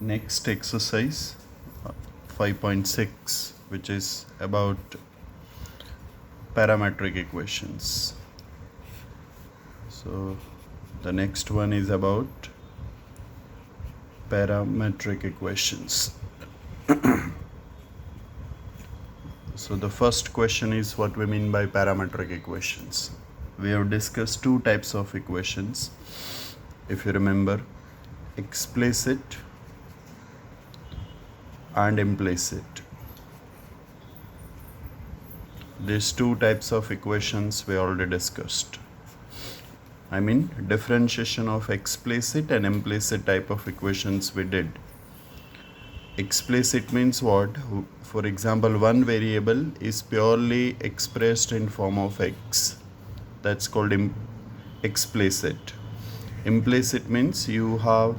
Next exercise 5.6, which is about parametric equations. So the next one is about parametric equations. So the first question is what we mean by parametric equations. We have discussed two types of equations, if you remember, explicit and implicit. These two types of equations we already discussed. I mean, differentiation of explicit and implicit type of equations we did. Explicit means what? For example, one variable is purely expressed in form of x. That's called explicit. Implicit means you have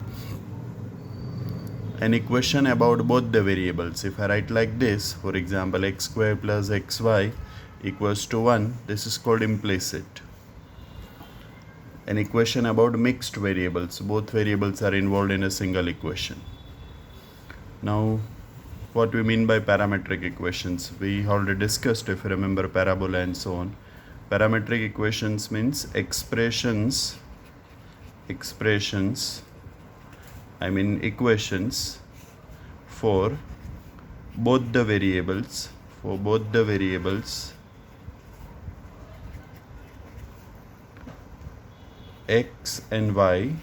an equation about both the variables. If I write like this, for example, x square plus xy equals to 1, this is called implicit. An equation about mixed variables. Both variables are involved in a single equation. Now, what we mean by parametric equations? We already discussed, if you remember, parabola and so on. Parametric equations means equations for both the variables, x and y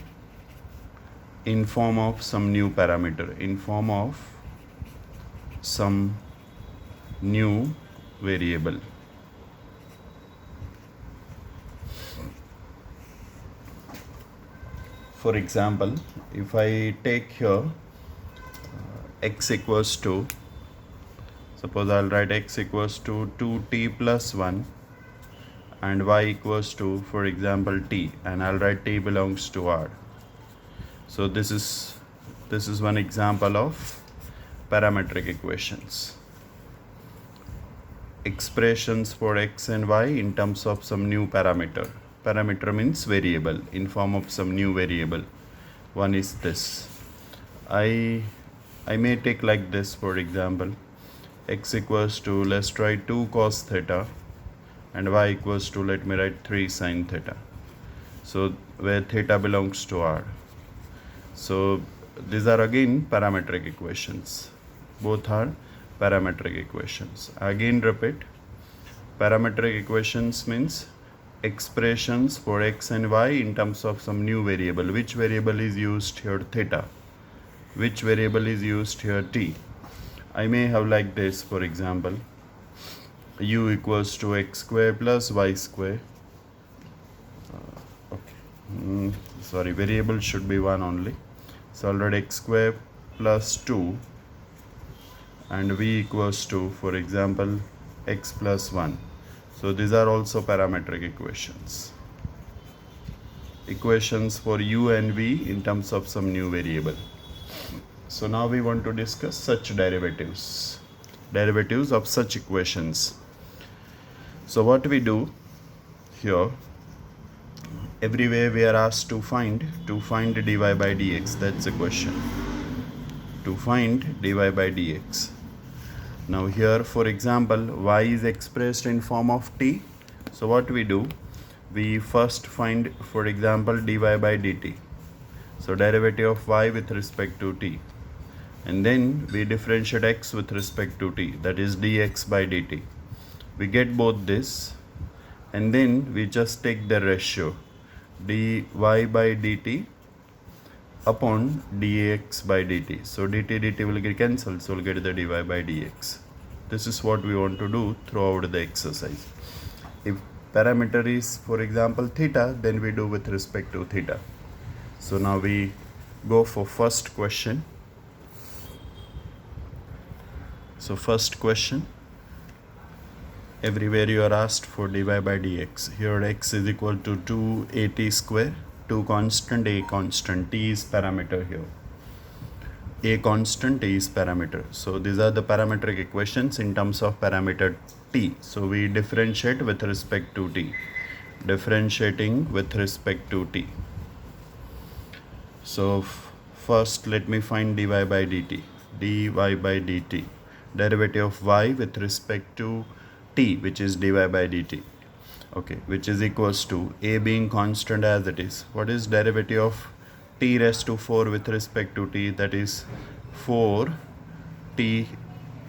in form of some new parameter, variable. For example, if I take here x equals to, suppose I'll write x equals to 2t plus 1 and y equals to, for example, t, and I'll write t belongs to R. So this is one example of parametric equations. Expressions for x and y in terms of some new parameter. Parameter means variable in form of some new variable. One is this. I may take like this, for example, x equals to, let's try 2 cos theta, and y equals to, let me write 3 sin theta. So where theta belongs to R. So these are again parametric equations. Both are parametric equations. Again repeat, parametric equations means expressions for x and y in terms of some new variable. Which variable is used here? Theta. Which variable is used here? T. I may have like this, for example, u equals to x square plus y square. Variable should be 1 only. So I'll write x square plus 2 and v equals to, for example, x plus 1. So these are also parametric equations. Equations for u and v in terms of some new variable. So now we want to discuss such derivatives of such equations. So what we do here, everywhere we are asked to find dy by dx. That's the question. To find dy by dx. Now here, for example, y is expressed in form of t. So what we do, we first find, for example, dy by dt. So derivative of y with respect to t. And then we differentiate x with respect to t. That is dx by dt. We get both this. And then we just take the ratio dy by dt upon dx by dt. So dt will get cancelled, so we'll get the dy by dx. This is what we want to do throughout the exercise. If parameter is, for example, theta, then we do with respect to theta. So now we go for first question. So first question, everywhere you are asked for dy by dx. Here x is equal to 2at square, 2 constant, a constant, t is parameter here. A constant, a is parameter. So these are the parametric equations in terms of parameter t. So we differentiate with respect to t. Differentiating with respect to t. So first let me find dy by dt. dy by dt, derivative of y with respect to t, which is dy by dt. Okay, which is equals to a being constant as it is. What is derivative of t raised to 4 with respect to t? That is 4t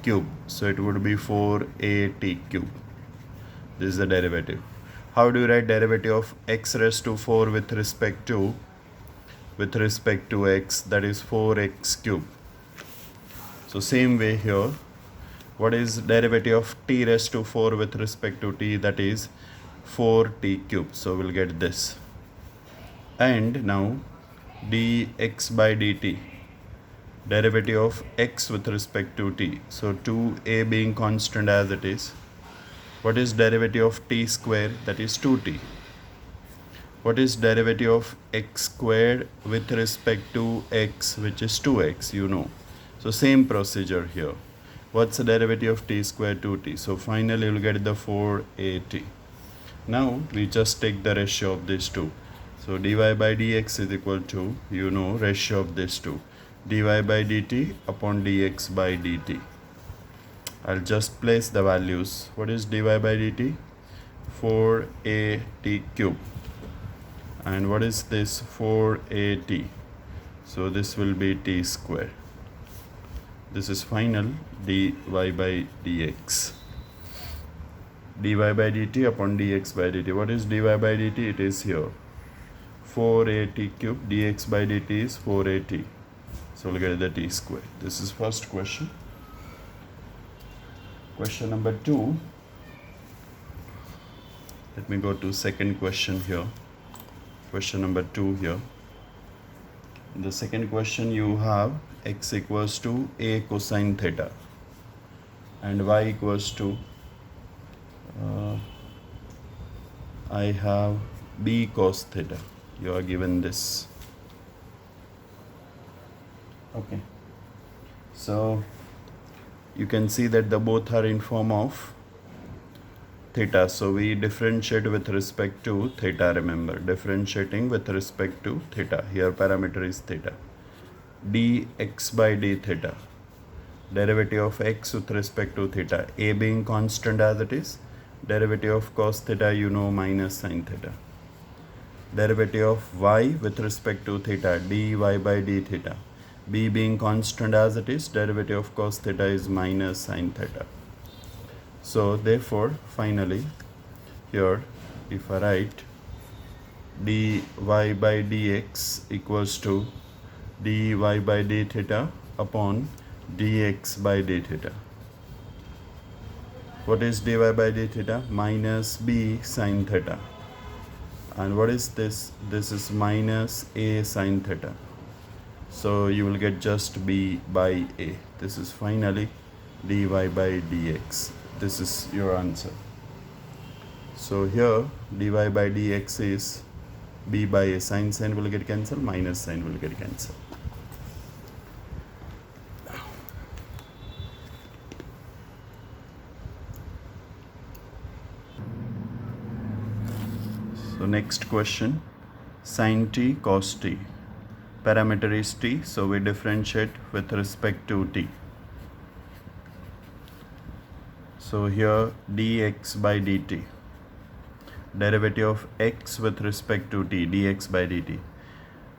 cube. So it would be 4at cube. This is the derivative. How do you write derivative of x raised to 4 with respect to x? That is 4x cube. So same way here, what is derivative of t raised to 4 with respect to t? That is 4t cube. So we'll get this. And now dx by dt, derivative of x with respect to t. So 2a being constant as it is. What is derivative of t square? That is 2t. What is derivative of x squared with respect to x, which is 2x, you know. So same procedure here. What's the derivative of t squared? 2t. So finally you'll get the 4at. Now we just take the ratio of these two. So dy by dx is equal to, you know, ratio of these two. dy by dt upon dx by dt. I'll just place the values. What is dy by dt? 4at cube. And what is this? 4at. So this will be t square. This is final dy by dx. dy by dt upon dx by dt. What is dy by dt? It is here 4at cube. Dx by dt is 4at. So we'll get the t square. This is first question. Question number 2. Let me go to second question here. Question number 2 here. In the second question you have x equals to a cosine theta and y equals to I have b cos theta. You are given this. Okay. So you can see that the both are in form of theta. So we differentiate with respect to theta, remember. Differentiating with respect to theta. Here parameter is theta. dx by d theta. Derivative of x with respect to theta. A being constant as it is. Derivative of cos theta, you know, minus sin theta. Derivative of y with respect to theta. dy by d theta. B being constant as it is. Derivative of cos theta is minus sin theta. So therefore finally here if I write dy by dx equals to dy by d theta upon dx by d theta. What is dy by d theta? Minus b sin theta. And what is this? This is minus a sin theta. So you will get just b by a. This is finally dy by dx. This is your answer. So here dy by dx is b by a. Sin will get cancelled, minus sin will get cancelled. So next question, sin t cos t. Parameter is t, so we differentiate with respect to t. So here dx by dt, derivative of x with respect to t, dx by dt.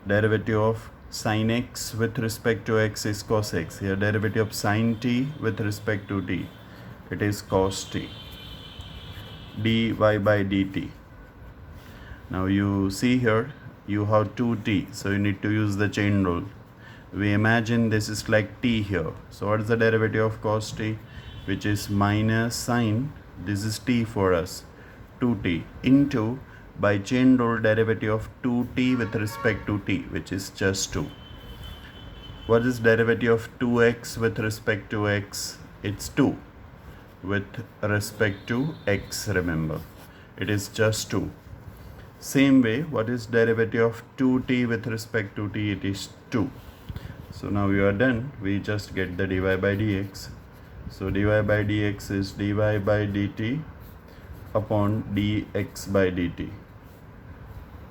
Derivative of sin x with respect to x is cos x. Here derivative of sin t with respect to t, it is cos t. dy by dt. Now you see here you have 2t, so you need to use the chain rule. We imagine this is like t here. So what is the derivative of cos t? Which is minus sine, this is t for us, 2t, into by chain rule derivative of 2t with respect to t, which is just 2. What is derivative of 2x with respect to x? It's 2 with respect to x, remember. It is just 2. Same way, what is derivative of 2t with respect to t? It is 2. So now we are done. We just get the dy by dx. So dy by dx is dy by dt upon dx by dt.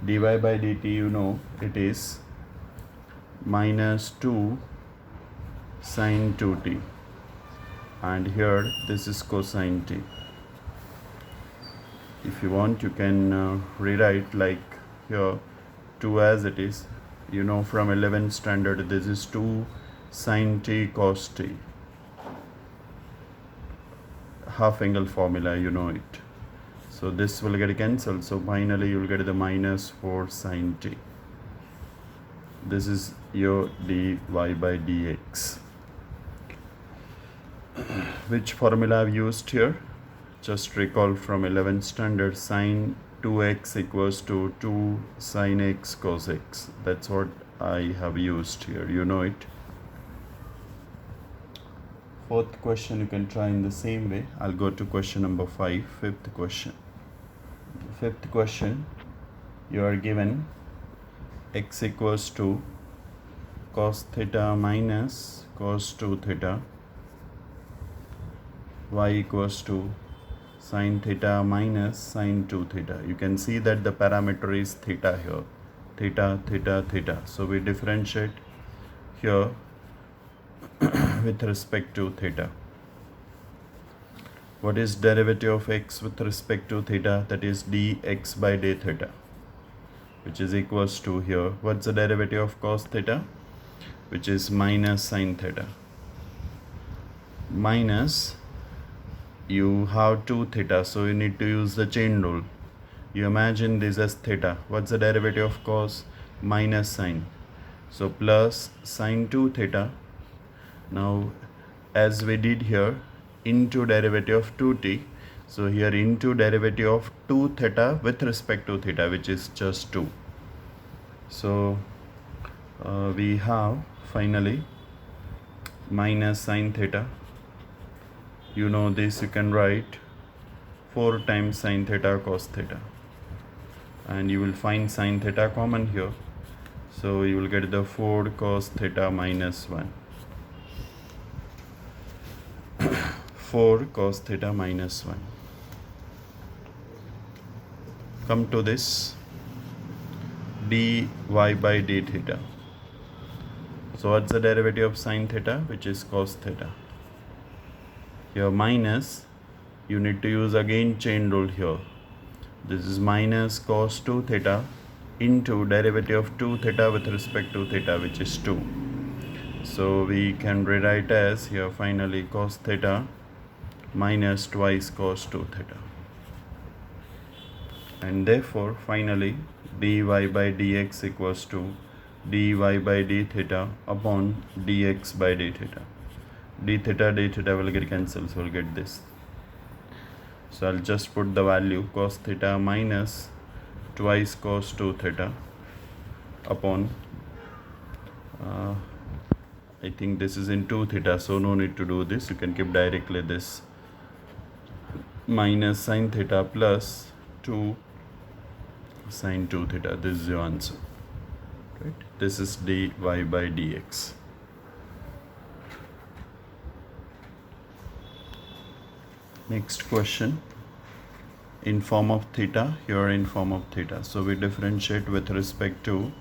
dy by dt, you know, it is minus 2 sine 2t, and here this is cosine t. If you want, you can rewrite like here 2 as it is. You know from 11th standard this is 2 sine t cos t, half angle formula, you know it. So this will get cancelled, so finally you will get the minus 4 sine t. This is your dy by dx. Which formula I've used here? Just recall from 11th standard, sine 2x equals to 2 sine x cos x. That's what I have used here, you know it. Fourth question you can try in the same way. I'll go to question number 5. Fifth question. Fifth question, you are given x equals to cos theta minus cos 2 theta, y equals to sin theta minus sin 2 theta. You can see that the parameter is theta here, theta, theta, theta. So we differentiate here with respect to theta. What is derivative of x with respect to theta? That is dx by d theta, which is equals to here. What's the derivative of cos theta? Which is minus sin theta. Minus, you have 2 theta, so you need to use the chain rule. You imagine this as theta. What's the derivative of cos? Minus sin. So plus sin 2 theta. Now as we did here, into derivative of 2t. So here into derivative of 2 theta with respect to theta, which is just 2. So we have finally minus sin theta. You know this, you can write 4 times sin theta cos theta, and you will find sin theta common here. So you will get the 4 cos theta minus 1. 4 cos theta minus 1. Come to this dy by d theta. So what's the derivative of sin theta? Which is cos theta. Here minus, you need to use again chain rule here. This is minus cos 2 theta into derivative of 2 theta with respect to theta, which is 2. So we can rewrite as here finally cos theta minus twice cos 2 theta. And therefore finally dy by dx equals to dy by d theta upon dx by d theta. D theta will get cancelled, so we'll get this. So I'll just put the value cos theta minus twice cos 2 theta upon I think this is in 2 theta, so no need to do this. You can keep directly this minus sin theta plus 2 sin 2 theta. This is your answer, right? This is dy by dx. Next question, in form of theta, here in form of theta. So we differentiate with respect to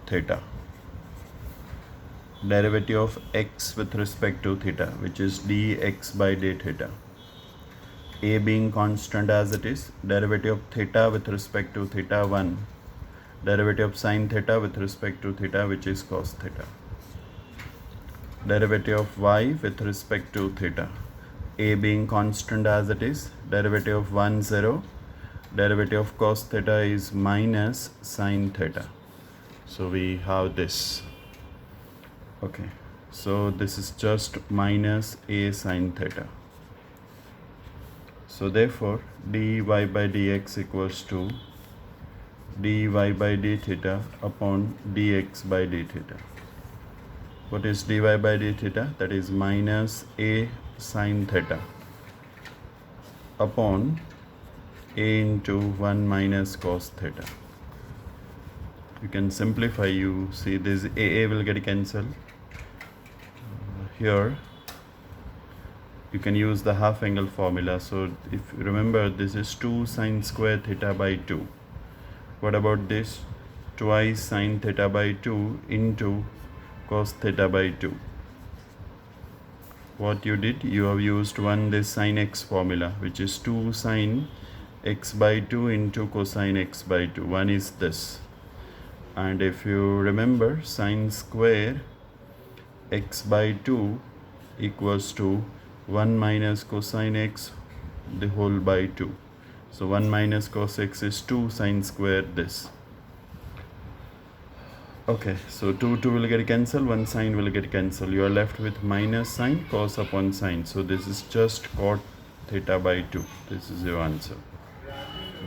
theta. Derivative of x with respect to theta, which is dx by d theta. A being constant as it is, derivative of theta with respect to theta 1, derivative of sin theta with respect to theta, which is cos theta. Derivative of y with respect to theta. A being constant as it is, derivative of 1, 0, derivative of cos theta is minus sin theta. So we have this. Okay, so this is just minus a sin theta. So therefore dy by dx equals to dy by d theta upon dx by d theta. What is dy by d theta? That is minus a sin theta upon a into 1 minus cos theta. You can simplify, you see this a will get cancelled. Here you can use the half angle formula. So if you remember, this is 2 sin square theta by 2. What about this? Twice sin theta by 2 into cos theta by 2. What you did, you have used this sin x formula, which is 2 sin x by 2 into cosine x by 2. One is this. And if you remember, sine square x by 2 equals to 1 minus cosine x the whole by 2. So 1 minus cos x is 2 sine square this. Okay, so 2 will get cancelled, 1 sine will get cancelled. You are left with minus sine cos upon sine. So this is just cot theta by 2. This is your answer.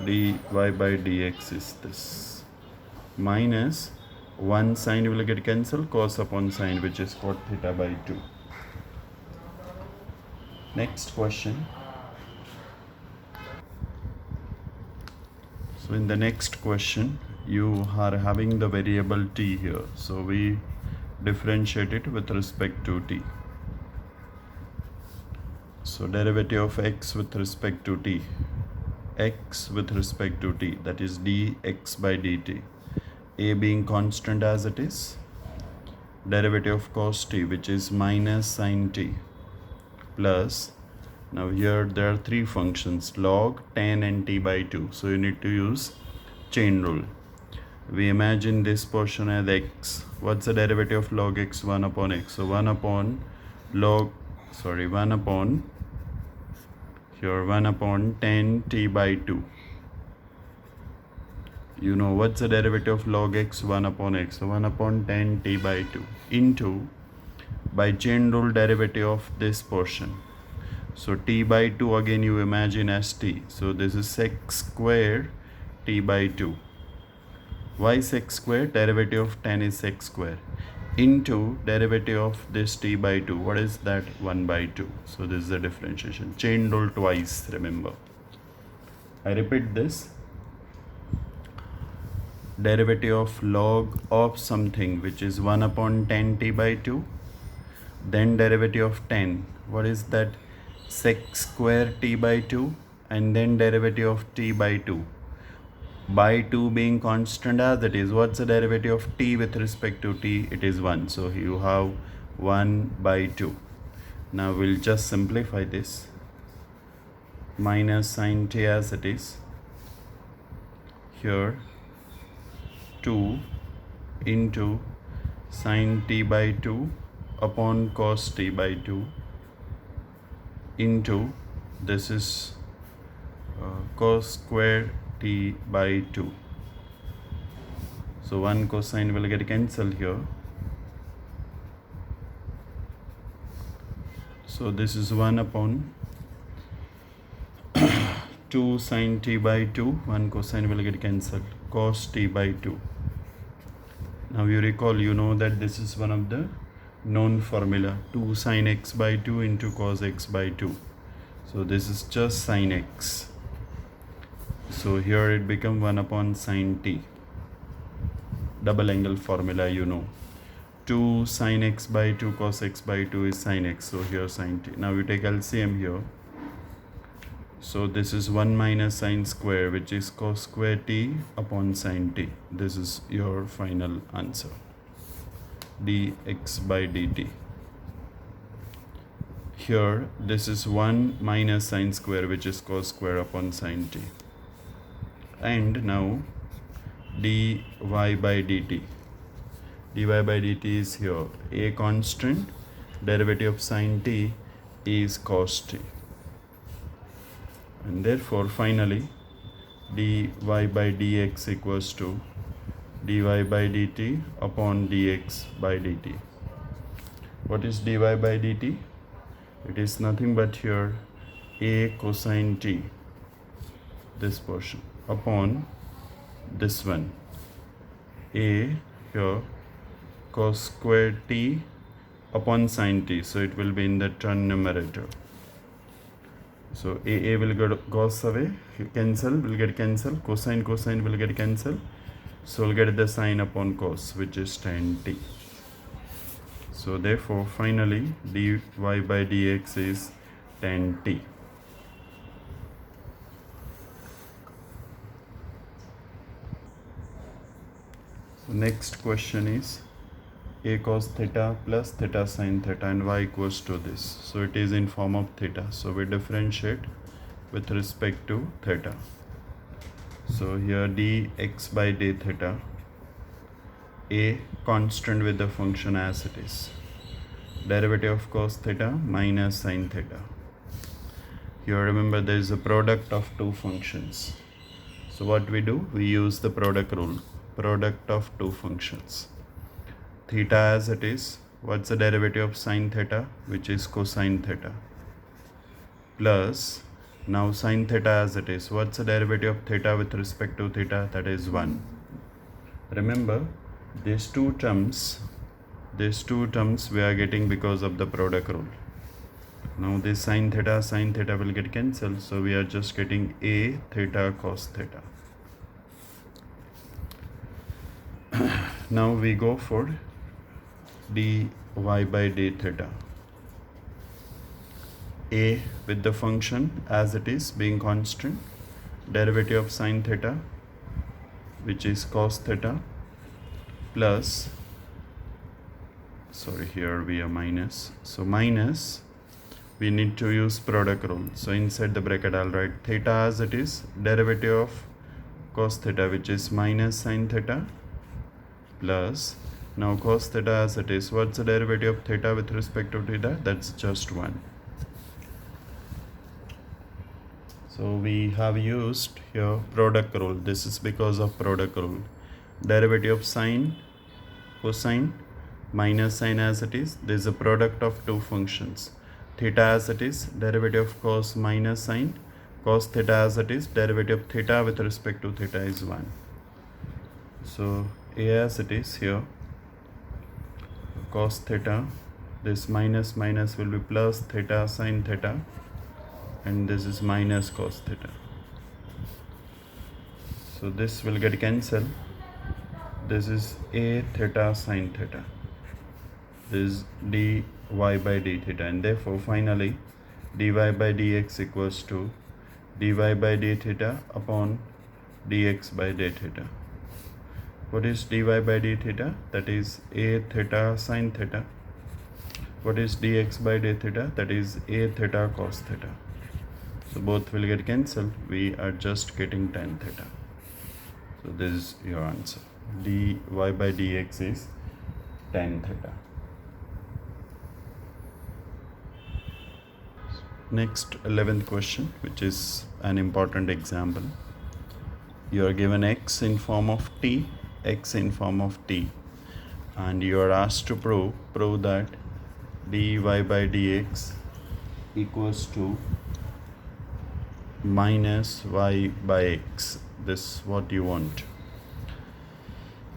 dy by dx is this. Minus 1 sine will get cancelled, cos upon sine, which is cot theta by 2. Next question. So in the next question, you are having the variable t here. So we differentiate it with respect to t. So derivative of x with respect to t. X with respect to t, that is dx by dt. A being constant as it is. Derivative of cos t, which is minus sin t. Plus, now here there are three functions, log, tan and t by 2. So you need to use chain rule. We imagine this portion as x. What's the derivative of log x? 1 upon x. So 1 upon 1 upon tan t by 2. You know what's the derivative of log x? 1 upon x. So 1 upon tan t by 2 into, by chain rule, derivative of this portion. So t by 2 again you imagine as t. So this is x square t by 2. Why sec square? Derivative of tan is sec square into derivative of this t by 2. What is that? 1 by 2. So this is the differentiation. Chain rule twice, remember. I repeat this. Derivative of log of something, which is 1 upon tan t by 2. Then derivative of tan. What is that? Sec square t by 2. And then derivative of t by 2. By 2 being constant as it is. What's the derivative of t with respect to t? It is 1. So you have 1 by 2. Now we'll just simplify this. Minus sin t as it is. Here 2 into sin t by 2 upon cos t by 2 into, this is cos square t by 2. So 1 cosine will get cancelled here. So this is 1 upon 2 sin t by 2. 1 cosine will get cancelled. Cos t by 2. Now you recall, you know that this is one of the known formula. 2 sin x by 2 into cos x by 2. So this is just sin x. So here it become 1 upon sin t. Double angle formula, you know. 2 sin x by 2 cos x by 2 is sin x. So here sin t. Now you take LCM here. So this is 1 minus sin square, which is cos square t upon sin t. This is your final answer. dx by dt. Here this is 1 minus sin square, which is cos square upon sin t. And now dy by dt. dy by dt is here. A constant, derivative of sin t is cos t. And therefore finally dy by dx equals to dy by dt upon dx by dt. What is dy by dt? It is nothing but here a cosine t, this portion, upon this one, a here cos square t upon sin t. So it will be in the term numerator. So a will goes away, cancel, will get cancelled, cosine will get cancelled. So we'll get the sine upon cos, which is tan t. So therefore finally dy by dx is tan t. So next question is, a cos theta plus theta sin theta, and y equals to this. So it is in form of theta. So we differentiate with respect to theta. So here dx by d theta, a constant with the function as it is. Derivative of cos theta minus sin theta. Here remember there is a product of two functions. So what we do? We use the product rule. Product of two functions. Theta as it is. What's the derivative of sin theta? Which is cosine theta. Plus, now sin theta as it is. What's the derivative of theta with respect to theta? That is 1. Remember, these two terms we are getting because of the product rule. Now this sin theta will get cancelled. So we are just getting a theta cos theta. Now we go for dy by d theta. A with the function as it is being constant, derivative of sin theta, which is cos theta, plus, sorry, here we are minus. So minus, we need to use product rule. So inside the bracket I'll write theta as it is, derivative of cos theta, which is minus sin theta, plus, now cos theta as it is. What's the derivative of theta with respect to theta? That's just 1. So we have used here product rule. This is because of product rule. Derivative of sine, cosine, minus sine as it is. There is a product of two functions. Theta as it is, derivative of cos minus sine. Cos theta as it is, derivative of theta with respect to theta is 1. So a as it is here, cos theta, this minus minus will be plus theta sin theta, and this is minus cos theta. So this will get cancelled. This is a theta sin theta. This is dy by d theta, and therefore finally dy by dx equals to dy by d theta upon dx by d theta. What is dy by d theta? That is a theta sin theta. What is dx by d theta? That is a theta cos theta. So both will get cancelled. We are just getting tan theta. So this is your answer. Dy by dx is tan theta. Next 11th question, which is an important example. You are given x in form of t, and you are asked to prove that dy by dx equals to minus y by x. This is what you want.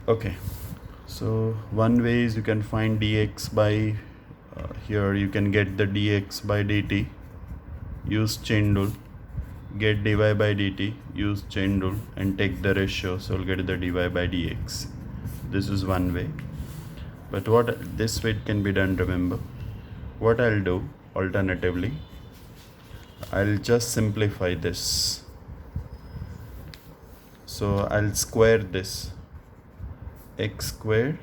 Okay, so one way is you can find dx by here you can get the dx by dt, use chain rule, get dy by dt, use chain rule, and take the ratio, so you'll get the dy by dx. This is one way, but this way it can be done. Remember what I'll do alternatively, I'll just simplify this. So I'll square this, x squared,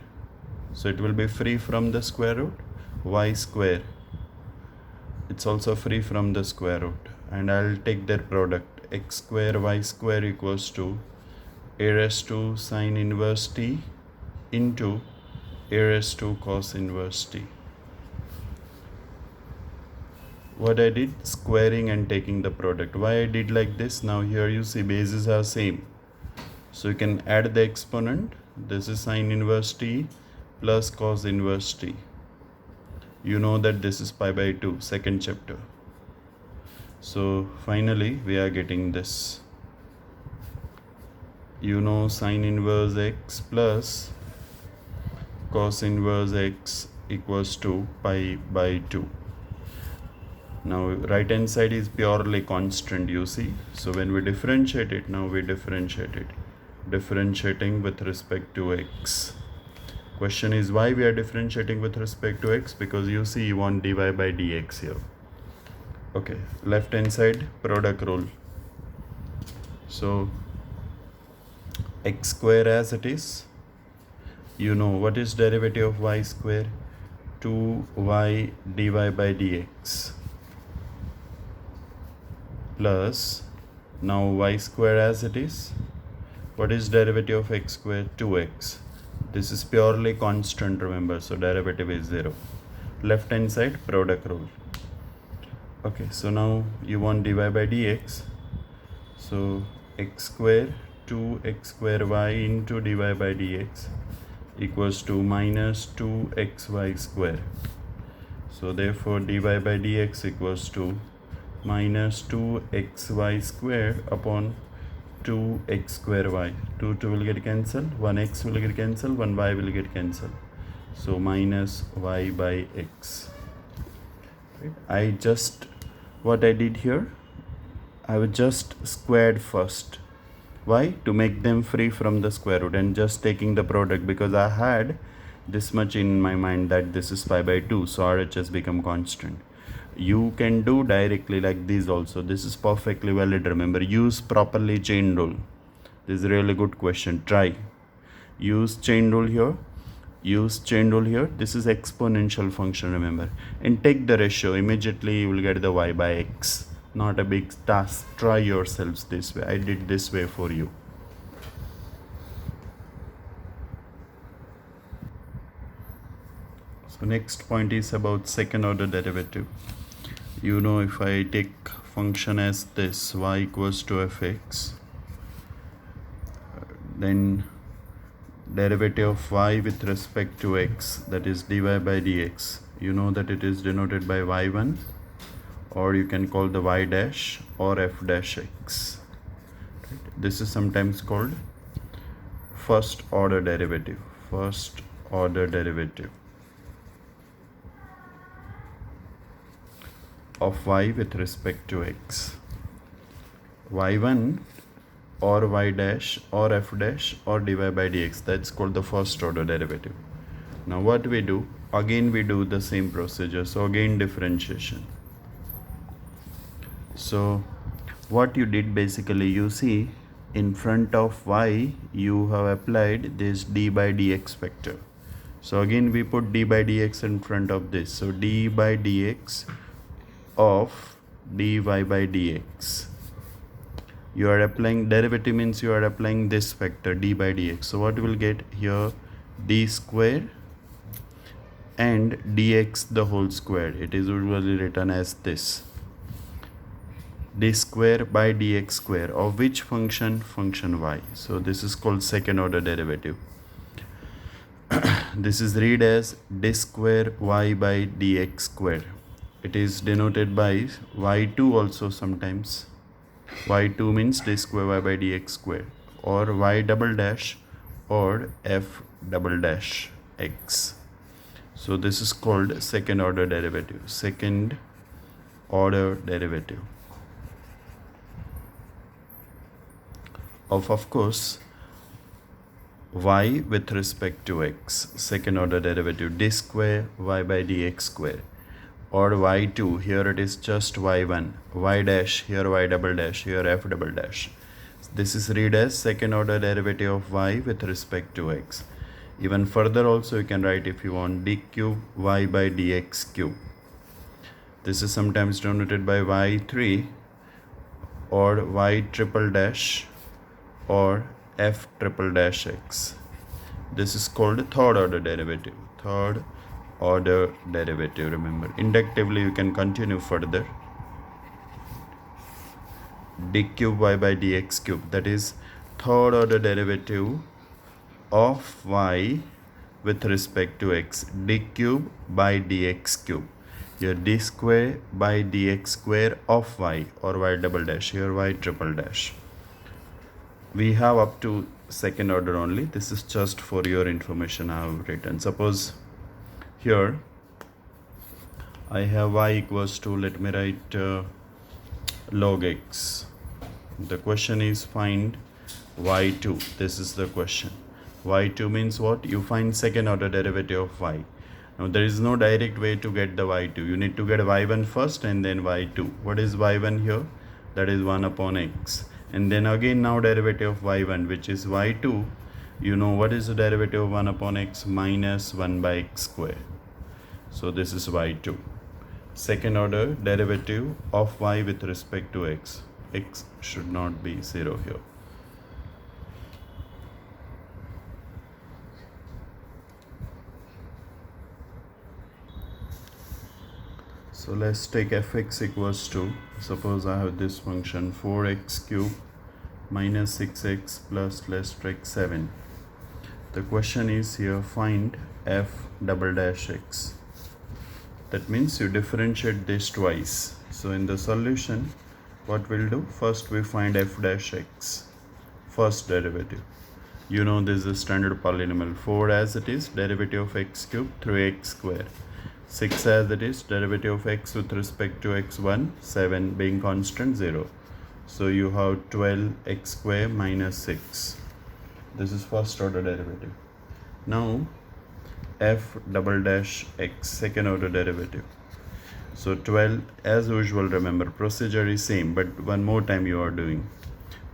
so it will be free from the square root, y square, it's also free from the square root, and I'll take their product, x square y square equals to a raised to sine inverse t into a raised to cos inverse t. What I did, squaring and taking the product. Why I did like this? Now here you see bases are same, so you can add the exponent. This is sine inverse t plus cos inverse t. You know that this is pi by 2, second chapter. So finally we are getting this. You know sine inverse x plus cos inverse x equals to pi by 2. Now right hand side is purely constant, you see. So when we differentiate it, now we differentiate it, differentiating with respect to x. Question is why we are differentiating with respect to x, because you see you want dy by dx here. Okay, left hand side product rule. So x square as it is you know what is derivative of y square? 2y dy by dx plus, now y square as it is. What is derivative of x square? 2x. This is purely constant, remember, so derivative is 0. Left hand side, product rule. Okay, so now you want dy by dx, so x square 2x square y into dy by dx equals to minus 2xy square. So therefore dy by dx equals to minus 2xy square upon 2x square y. 2 will get cancelled, 1x will get cancelled, 1y will get cancelled. So minus y by x. Right? What I did here, I have just squared first. Why? To make them free from the square root and just taking the product, because I had this much in my mind that this is pi by 2, so RHS become constant. You can do directly like this also. This is perfectly valid. Remember, use properly chain rule. This is a really good question. Try. Use chain rule here. Use chain rule here. This is exponential function, remember. And take the ratio. Immediately you will get the y by x. Not a big task. Try yourselves this way. I did this way for you. So next point is about second order derivative. You know, if I take function as this, y equals to fx, then derivative of y with respect to x, that is dy by dx, you know that it is denoted by y1, or you can call the y dash or f dash x. This is sometimes called first order derivative. First order derivative of y with respect to x. y1 or y dash or f dash or dy by dx, that's called the first order derivative. Now what we do, again we do the same procedure, so again differentiation. So what you did basically, you see in front of y you have applied this d by dx vector. So again we put d by dx in front of this, so d by dx of dy by dx. You are applying derivative, means you are applying this vector d by dx. So what you will get here, d square and dx the whole square. It is usually written as this, d square by dx square of which function? Function y. So this is called second order derivative. This is read as d square y by dx square. It is denoted by y2 also sometimes. y2 means d square y by dx square, or y double dash or f double dash x. So this is called second order derivative. Second order derivative of course y with respect to x. Second order derivative d square y by dx square, or y2, here it is just y1, y dash, here y double dash, here f double dash. This is read as second order derivative of y with respect to x. Even further also you can write, if you want, d cube y by dx cube. This is sometimes denoted by y3 or y triple dash or f triple dash x. This is called third order derivative. Third order derivative, remember. Inductively you can continue further. d cube y by dx cube, that is third order derivative of y with respect to x. d cube by dx cube. Here d square by dx square of y, or y double dash, here y triple dash. We have up to second order only. This is just for your information I have written. Suppose here I have y equals to, let me write log x. The question is find y2. This is the question. y2 means what? You find second order derivative of y. Now there is no direct way to get the y2. You need to get y1 first and then y2. What is y1 here? That is 1 upon x. And then again now derivative of y1, which is y2. You know what is the derivative of 1 upon x? Minus 1 by x square. So this is y2. Second order derivative of y with respect to x. X should not be 0 here. So let's take fx equals to, suppose I have this function 4x cube minus 6x plus let's take 7. The question is here, find f double dash x. That means you differentiate this twice. So in the solution, what we'll do? First we find f dash x, first derivative. You know this is a standard polynomial. 4 as it is, derivative of x cube through x square. 6 as it is, derivative of x with respect to x1, 7 being constant, 0. So you have 12x square minus 6. This is first order derivative. Now f double dash x, second order derivative. So 12 as usual, remember procedure is same, but one more time you are doing.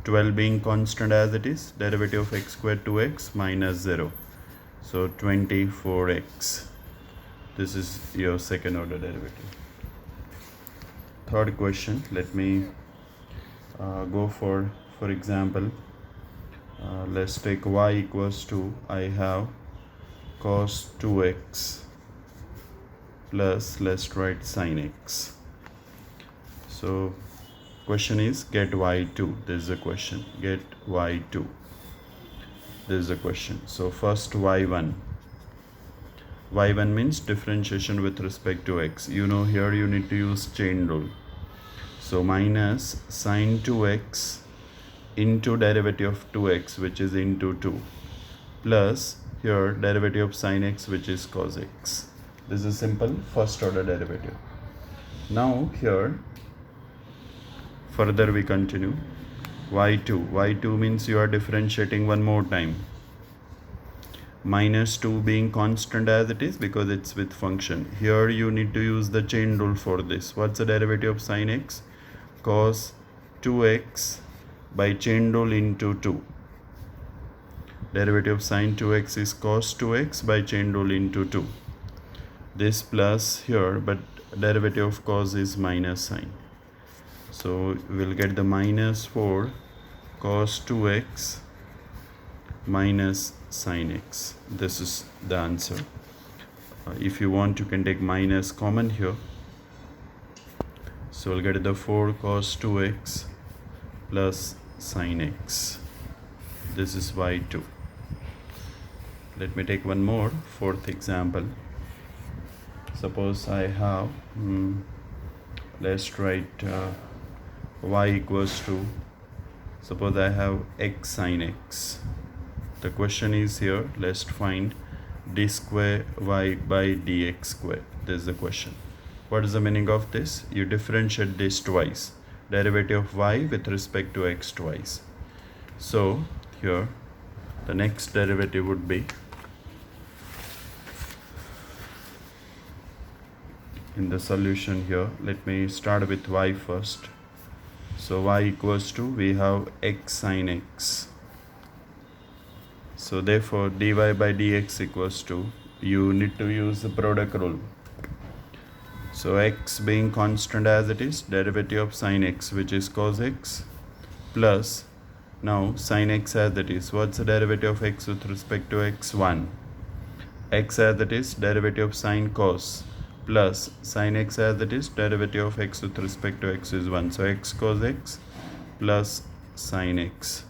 12 being constant as it is, derivative of x square 2x minus 0. So 24x. This is your second order derivative. Third question, let me go for example, let's take y equals to, I have cos 2x plus let's write sin x. So question is get y2. This is a question, get y2. This is a question. So first y1 means differentiation with respect to x. You know here you need to use chain rule. So minus sin 2x into derivative of 2x, which is into 2, plus here derivative of sin x, which is cos x. This is simple first order derivative. Now here further we continue. y2 means you are differentiating one more time. Minus 2 being constant as it is because it's with function. Here you need to use the chain rule for this. What's the derivative of sin x? Cos 2x by chain rule into 2. Derivative of sin 2x is cos 2x by chain rule into 2. This plus here, but derivative of cos is minus sin. So we'll get the minus 4 cos 2x minus sin x. This is the answer. If you want, you can take minus common here. So we'll get the 4 cos 2x plus sin x. This is y2. Let me take one more, fourth example. Suppose I have, let's write y equals to, suppose I have x sin x. The question is here, let's find d square y by dx square. This is the question. What is the meaning of this? You differentiate this twice. Derivative of y with respect to x twice. So here the next derivative would be, in the solution here, let me start with y first. So y equals to, we have x sin x. So therefore dy by dx equals to, you need to use the product rule. So x being constant as it is, derivative of sin x, which is cos x, plus now sin x as it is. What's the derivative of x with respect to x? 1. X as it is, derivative of sin cos, plus sin x as it is, derivative of x with respect to x is 1. So x cos x plus sin x.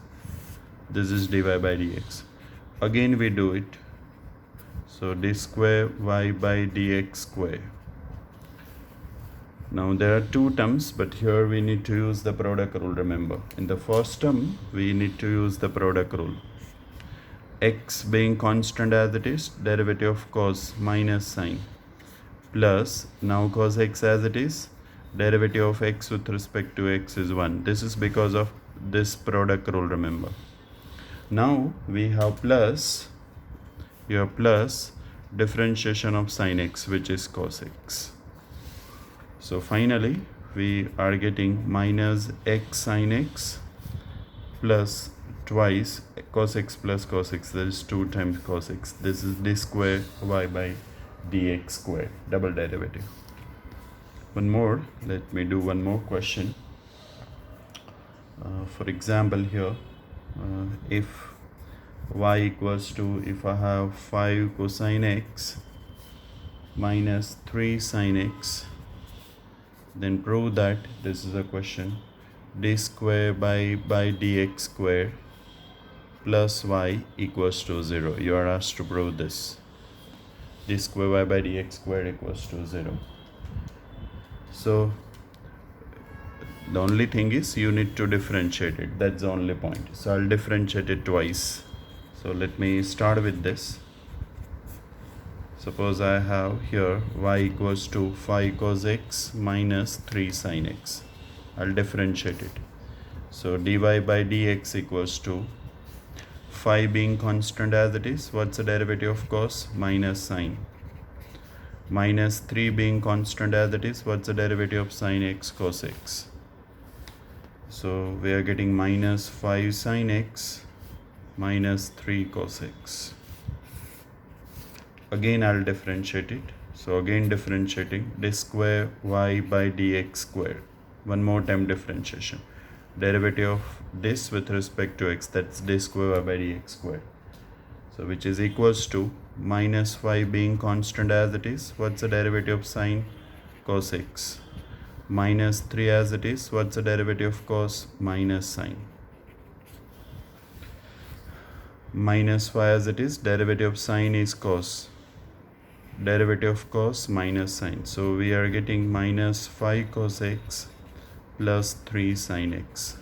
This is dy by dx. Again we do it. So d square y by dx square. Now there are two terms, but here we need to use the product rule, remember. In the first term, we need to use the product rule. X being constant as it is, derivative of cos minus sin, plus now cos x as it is, derivative of x with respect to x is 1. This is because of this product rule, remember. Now we have plus, here plus differentiation of sin x, which is cos x. So finally we are getting minus x sin x plus twice cos x plus cos x, that is 2 times cos x. This is d square y by dx square, double derivative. One more, let me do one more question. For example here, if y equals to, if I have 5 cosine x minus 3 sine x, then prove that, this is a question, d square by dx square plus y equals to 0. You are asked to prove this. D square y by dx square equals to 0. So the only thing is you need to differentiate it. That's the only point. So I'll differentiate it twice. So let me start with this. Suppose I have here y equals to 5 cos x minus 3 sin x. I'll differentiate it. So dy by dx equals to 5 being constant as it is. What's the derivative of cos? Minus sine. Minus 3 being constant as it is. What's the derivative of sine x? Cos x. So we are getting minus 5 sine x minus 3 cos x. Again I'll differentiate it. So again differentiating, d square y by dx square. One more time differentiation. Derivative of this with respect to x, that's d square y by dx square. So which is equals to minus 5 being constant as it is. What's the derivative of sine? Cos x. Minus 3 as it is. What's the derivative of cos? Minus sine. Minus 5 as it is. Derivative of sine is cos. Derivative of cos minus sine. So we are getting minus 5 cos x plus 3 sin x.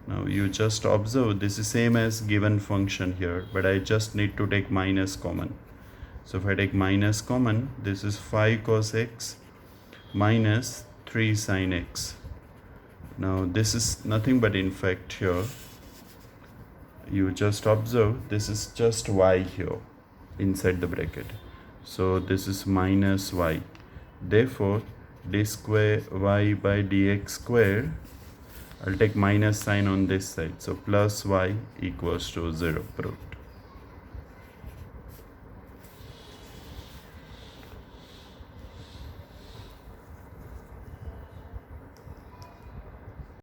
Now you just observe, this is same as given function here, but I just need to take minus common. So if I take minus common, this is 5 cos x minus 3 sin x. Now this is nothing but, in fact, here you just observe, this is just y here inside the bracket. So this is minus y. Therefore d square y by dx square, I'll take minus sign on this side, so plus y equals to 0. Proved.